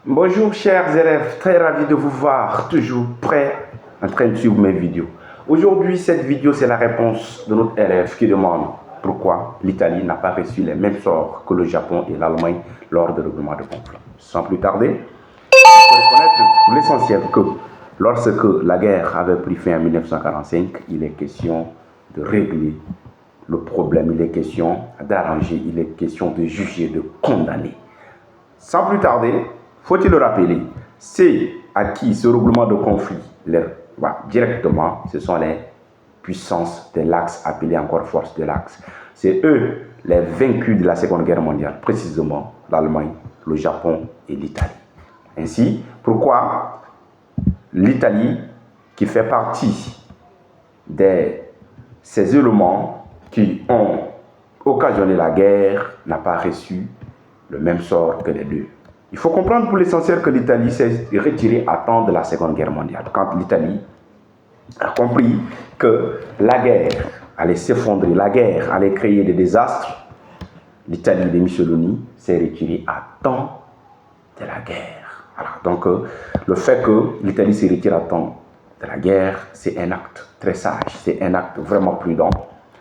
Bonjour chers élèves, très ravi de vous voir, toujours prêt en train de suivre mes vidéos. Aujourd'hui, cette vidéo, c'est la réponse de notre élève qui demande pourquoi l'Italie n'a pas reçu les mêmes sorts que le Japon et l'Allemagne lors de règlement de conflit. Sans plus tarder, il faut reconnaître l'essentiel que lorsque la guerre avait pris fin en 1945, il est question de régler le problème, il est question d'arranger, il est question de juger, de condamner. Sans plus tarder, faut-il le rappeler, c'est à qui ce règlement de conflit directement, ce sont les puissances de l'Axe, appelées encore forces de l'Axe. C'est eux les vaincus de la Seconde Guerre mondiale, précisément l'Allemagne, le Japon et l'Italie. Ainsi, pourquoi l'Italie, qui fait partie de ces éléments qui ont occasionné la guerre, n'a pas reçu le même sort que les deux. Il faut comprendre pour l'essentiel que l'Italie s'est retirée à temps de la Seconde Guerre mondiale. Quand l'Italie a compris que la guerre allait s'effondrer, la guerre allait créer des désastres, l'Italie de Mussolini s'est retirée à temps de la guerre. Voilà. Donc, le fait que l'Italie s'est retirée à temps de la guerre, c'est un acte très sage, c'est un acte vraiment prudent.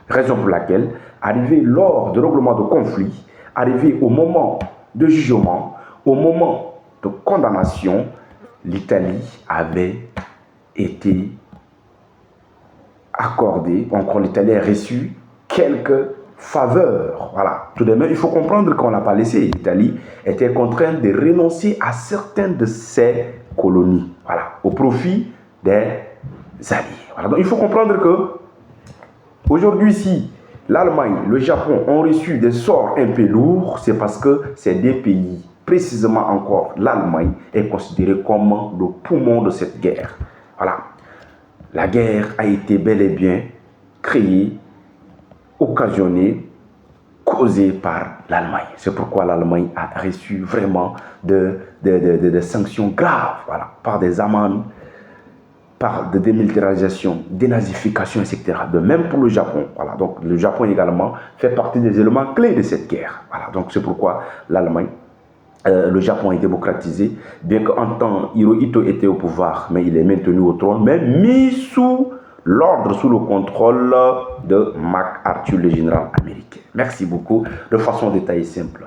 Raison pour laquelle, arrivé lors du règlement de conflit, arrivé au moment de jugement, au moment de condamnation, l'Italie avait été accordée, encore l'Italie a reçu quelques faveurs. Voilà. Tout de même, il faut comprendre qu'on n'a pas laissé. L'Italie était contrainte de renoncer à certaines de ses colonies, voilà, au profit des alliés. Voilà. Donc, il faut comprendre que aujourd'hui, si l'Allemagne, le Japon ont reçu des sorts un peu lourds, c'est parce que c'est des pays, précisément encore l'Allemagne, est considérée comme le poumon de cette guerre. Voilà. La guerre a été bel et bien créée, occasionnée, causée par l'Allemagne. C'est pourquoi l'Allemagne a reçu vraiment des sanctions graves, voilà, par des amendes, par de démilitarisation, dénazification, etc. De même pour le Japon. Voilà. Donc le Japon également fait partie des éléments clés de cette guerre. Voilà. Donc c'est pourquoi l'Allemagne, le Japon est démocratisé, bien qu'en temps Hirohito était au pouvoir, mais il est maintenu au trône, mais mis sous l'ordre, sous le contrôle de MacArthur, le général américain. Merci beaucoup. De façon détaillée, simple.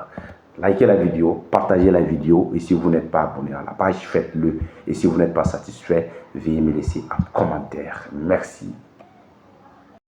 Likez la vidéo, partagez la vidéo et si vous n'êtes pas abonné à la page, faites-le. Et si vous n'êtes pas satisfait, veuillez me laisser un commentaire. Merci.